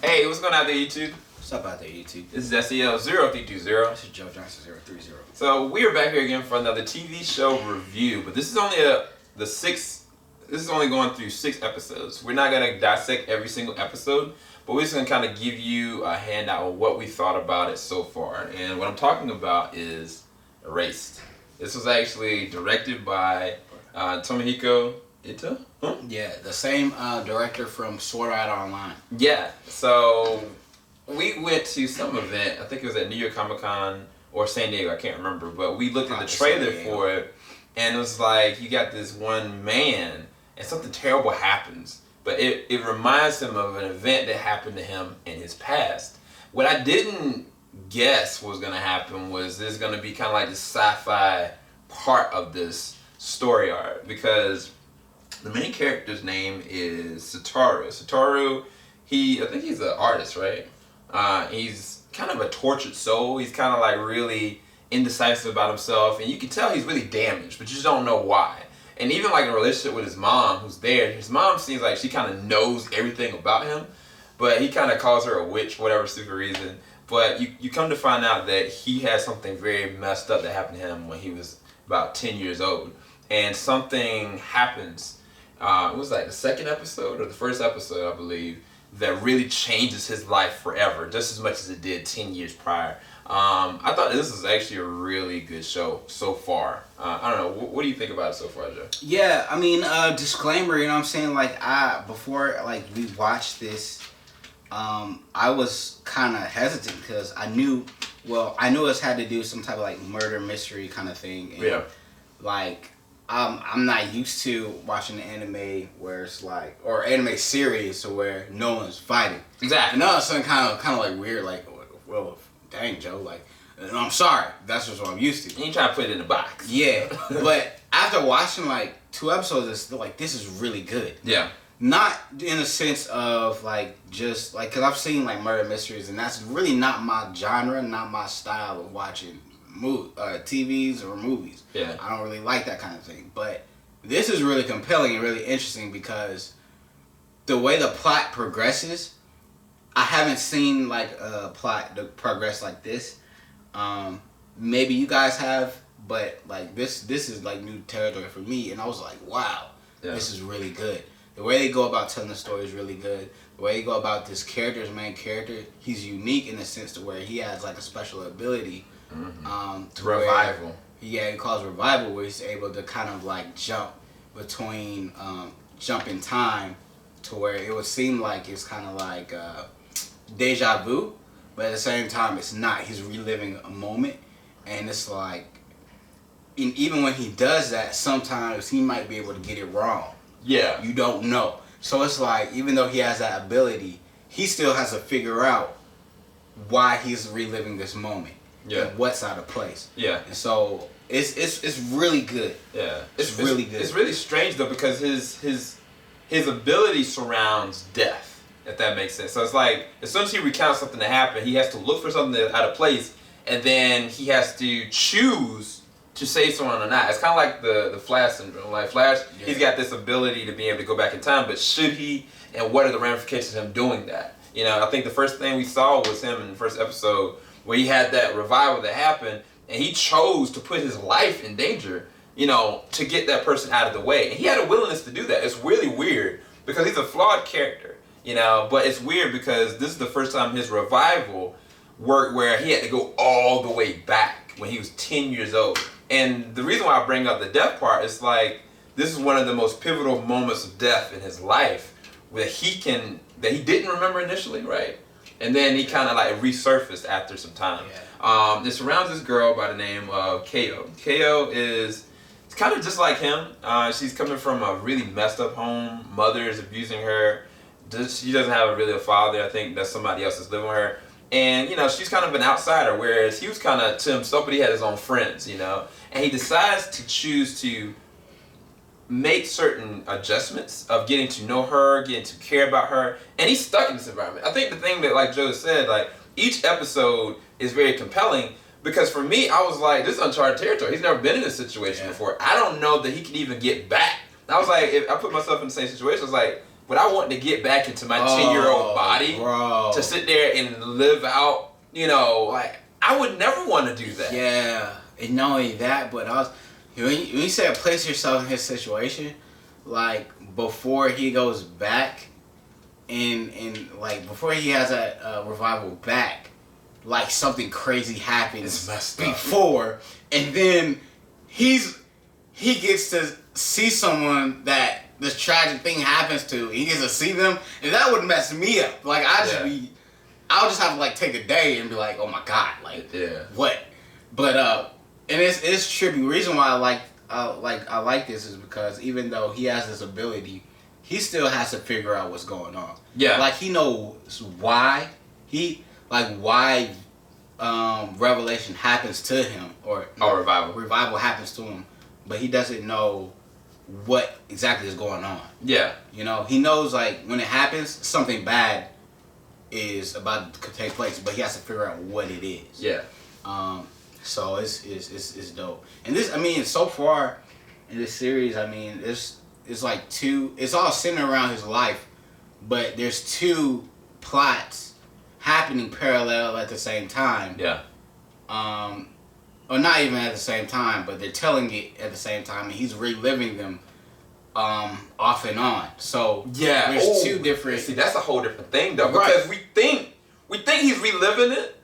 Hey, what's going on there, YouTube? What's up out there, YouTube? This is SEL0320. This is Joe Johnson 030. So we are back here again for another TV show review, but this is only This is only going through 6 episodes. We're not gonna dissect every single episode, but we're just gonna kind of give you a handout of what we thought about it so far. And what I'm talking about is ERASED. This was actually directed by Tomohiko Ito. Huh? Yeah, the same director from Sword Art Online. Yeah, so we went to some event, I think it was at New York Comic Con or San Diego, I can't remember, but we looked at the trailer for it, and it was like, you got this one man, and something terrible happens, but it reminds him of an event that happened to him in his past. What I didn't guess was going to happen was there's going to be kind of like this sci-fi part of this story arc, because the main character's name is Satoru. Satoru, I think he's an artist, right? He's kind of a tortured soul. He's kind of like really indecisive about himself, and you can tell he's really damaged, but you just don't know why. And even like in a relationship with his mom, who's there, his mom seems like she kind of knows everything about him, but he kind of calls her a witch for whatever stupid reason. But you come to find out that he had something very messed up that happened to him when he was about 10 years old, and something happens. It was like the second episode or the first episode, I believe, that really changes his life forever, just as much as it did 10 years prior. I thought this was actually a really good show so far. I don't know, what do you think about it so far, Joe? Yeah, I mean, disclaimer, you know what I'm saying? Like, before we watched this, I was kind of hesitant because I knew it had to do some type of like murder mystery kind of thing. And, yeah. Like, I'm not used to watching an anime where it's like, or anime series where no one's fighting. Exactly. And all of a sudden, kind of like weird. Like, well, dang, Joe. Like, I'm sorry. That's just what I'm used to. You ain't trying to put it in a box. Yeah, but after watching like 2 episodes, it's still like, this is really good. Yeah. Not in a sense of like just like, because I've seen like murder mysteries, and that's really not my genre, not my style of watching TVs or movies. Yeah. I don't really like that kind of thing. But this is really compelling and really interesting because the way the plot progresses, I haven't seen like a plot progress like this. Maybe you guys have, but like this is like new territory for me, and I was like, wow, This is really good. The way they go about telling the story is really good. The way they go about this main character, he's unique in the sense to where he has like a special ability. To revival. He calls revival, where he's able to kind of like jump in time to where it would seem like it's kind of like deja vu, but at the same time it's not. He's reliving a moment, and it's like, and even when he does that, sometimes he might be able to get it wrong. Yeah. You don't know. So it's like, even though he has that ability, he still has to figure out why he's reliving this moment. Yeah. And what's out of place. Yeah. And so it's really good. Yeah. It's really good. It's really strange though, because his ability surrounds death, if that makes sense. So it's like, as soon as he recounts something that happened, he has to look for something that's out of place, and then he has to choose to save someone or not. It's kind of like the Flash syndrome. Like Flash, he's got this ability to be able to go back in time, but should he, and what are the ramifications of him doing that? You know, I think the first thing we saw was him in the first episode where he had that revival that happened, and he chose to put his life in danger, you know, to get that person out of the way. And he had a willingness to do that. It's really weird because he's a flawed character, you know, but it's weird because this is the first time his revival worked where he had to go all the way back when he was 10 years old. And the reason why I bring up the death part is like, this is one of the most pivotal moments of death in his life that he didn't remember initially, right? And then he kind of like resurfaced after some time. Yeah. It surrounds this girl by the name of Keigo. Keigo is kind of just like him. She's coming from a really messed up home. Mother is abusing her. She doesn't have a father. I think that's somebody else that's living with her. And, you know, she's kind of an outsider, whereas he was kind of to himself, but he had his own friends, you know. And he decides to choose to make certain adjustments of getting to know her, getting to care about her, and he's stuck in this environment. I think the thing that, like Joe said, like, each episode is very compelling, because for me, I was like, this is uncharted territory. He's never been in this situation before. I don't know that he can even get back. I was like, if I put myself in the same situation, I was like, Would I want to get back into my 10-year-old body to sit there and live out, you know, like, I would never want to do that. Yeah, and not only that, but when you said place yourself in his situation, like, before he goes back, and like, before he has a revival back, like, something crazy happens before, and then he gets to see someone that this tragic thing happens to. He gets to see them, and that would mess me up. Like, I would just have to, like, take a day and be like, oh my god, like, what? But and it's trippy. The reason why I like this is because even though he has this ability, he still has to figure out what's going on. Yeah, like, he knows why revelation happens to him, or revival happens to him, but he doesn't know what exactly is going on. Yeah, you know, he knows, like, when it happens, something bad is about to take place, but he has to figure out what it is. Yeah. So it's dope. And this, I mean, so far in this series, I mean, it's like it's all centered around his life, but there's two plots happening parallel at the same time. Yeah. Or not even at the same time, but they're telling it at the same time, and he's reliving them off and on. So yeah, there's two different. See, that's a whole different thing though, because we think he's reliving it,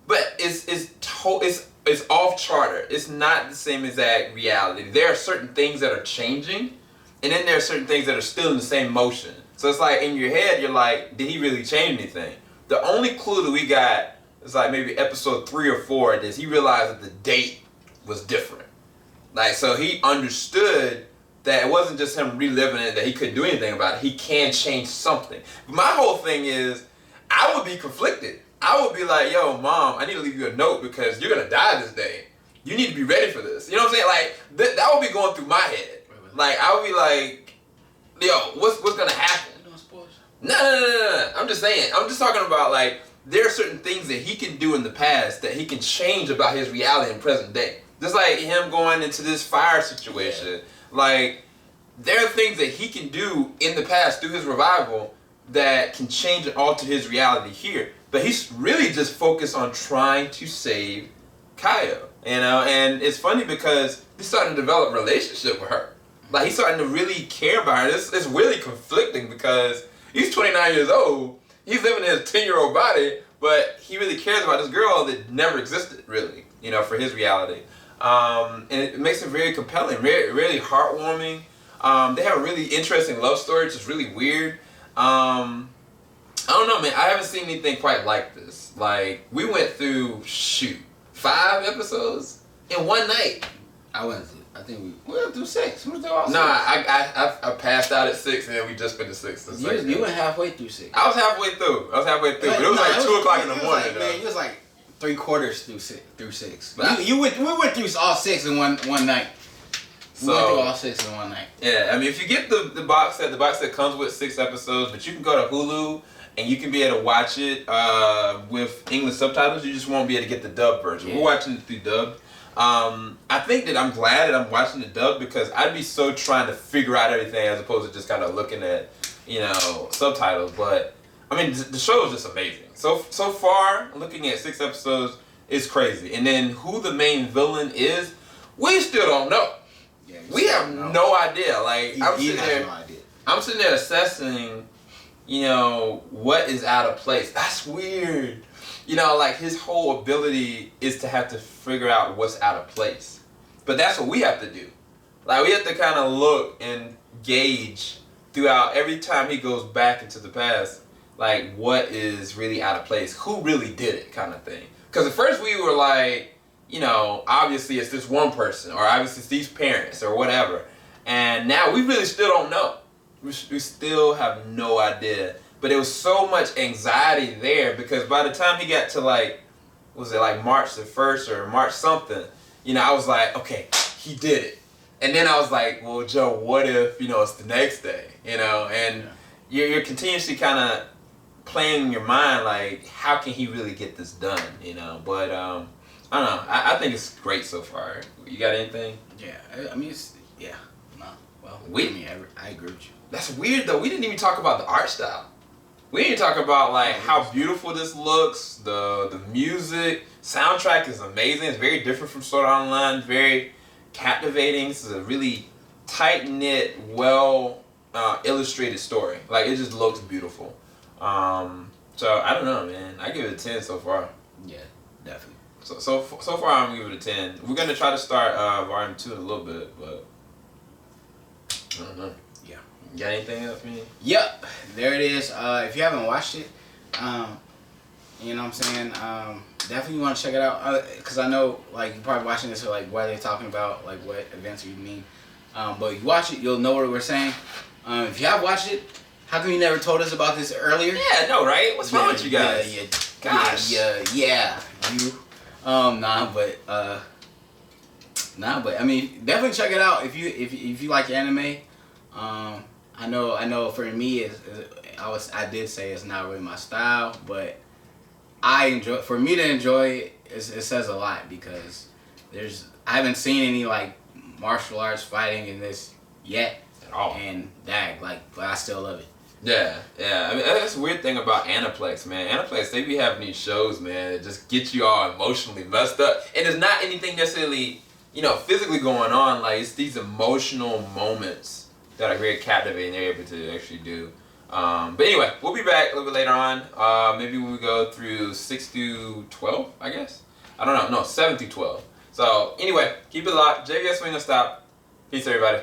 but it's off charter. It's not the same exact reality. There are certain things that are changing, and then there are certain things that are still in the same motion. So it's like, in your head, you're like, did he really change anything? The only clue that we got is like maybe episode 3 or 4 is he realized that the date was different. Like, so he understood that it wasn't just him reliving it, that he couldn't do anything about it. He can change something. But my whole thing is, I would be conflicted. I would be like, yo, Mom, I need to leave you a note because you're going to die this day. You need to be ready for this. You know what I'm saying? Like, that would be going through my head. Like, I would be like, yo, what's going to happen? No. I'm just saying. I'm just talking about, like, there are certain things that he can do in the past that he can change about his reality in present day. Just like him going into this fire situation. Yeah. Like, there are things that he can do in the past through his revival that can change and alter his reality here. But he's really just focused on trying to save Kaio. You know, and it's funny because he's starting to develop a relationship with her. Like, he's starting to really care about her. It's really conflicting because he's 29 years old. He's living in his 10-year-old body, but he really cares about this girl that never existed, really, you know, for his reality. And it makes it very compelling, really heartwarming. They have a really interesting love story, which is really weird. I don't know, man. I haven't seen anything quite like this. Like, we went through, 5 episodes in one night. I think we went through 6. We went through all 6. Nah, I passed out at 6 and then we just finished 6. You went halfway through 6. I was halfway through. But it was like 2 o'clock in the morning. Like, man, it was like 3/4 through 6. We went through all 6 in one night. We went through all 6 in one night. Yeah, I mean, if you get the box set comes with 6 episodes, but you can go to Hulu and you can be able to watch it with English subtitles. You just won't be able to get the dub version. Yeah. We're watching it through dub. I think that I'm glad that I'm watching the dub because I'd be so trying to figure out everything as opposed to just kind of looking at, you know, subtitles. But I mean, the show is just amazing. So far, looking at 6 episodes is crazy. And then who the main villain is, we still don't know. Yeah, we have no idea. Like, I'm sitting there assessing, you know, what is out of place. That's weird. You know, like, his whole ability is to have to figure out what's out of place. But that's what we have to do. Like, we have to kind of look and gauge throughout every time he goes back into the past, like, what is really out of place? Who really did it, kind of thing. Because at first we were like, you know, obviously it's this one person, or obviously it's these parents, or whatever. And now we really still don't know. We still have no idea. But there was so much anxiety there because by the time he got to, like, was it like March the 1st or March something, you know, I was like, okay, he did it. And then I was like, well, Joe, what if, you know, it's the next day, you know? And you're continuously kind of playing in your mind, like, how can he really get this done, you know? But, I don't know. I think it's great so far. You got anything? Yeah. I mean, no. Well, We I agree with you. That's weird though. We didn't even talk about the art style. We didn't talk about like how beautiful this looks. The music, soundtrack is amazing. It's very different from Sword Art Online. Very captivating. This is a really tight knit, well illustrated story. Like it just looks beautiful. So I don't know, man. I give it a 10 so far. Yeah, definitely. So far I'm gonna give it a 10. We're gonna try to start volume 2 in a little bit, but I don't know. Yeah. You got anything else, man? Yep, there it is. If you haven't watched it, you know what I'm saying, definitely want to check it out. Because I know, like, you're probably watching this, so, like, what are they talking about? Like, what events you mean? But you watch it, you'll know what we're saying. If you have watched it, how come you never told us about this earlier? Yeah, no, right? What's wrong with you guys? Gosh. Yeah. You. Nah, but I mean, definitely check it out if you like anime. I know for me, I did say it's not really my style, but I enjoy. For me to enjoy it, it says a lot because I haven't seen any like martial arts fighting in this yet at all, and but I still love it. Yeah. I mean, that's the weird thing about Aniplex, man. Aniplex, they be having these shows, man, that just get you all emotionally messed up, and it's not anything necessarily, physically going on. Like it's these emotional moments that are very captivating. They're able to actually do. But anyway, we'll be back a little bit later on. Maybe when we go through 6 through 12, I guess. I don't know. No, 7 through 12. So anyway, keep it locked. JVS Swing and Stop. Peace, everybody.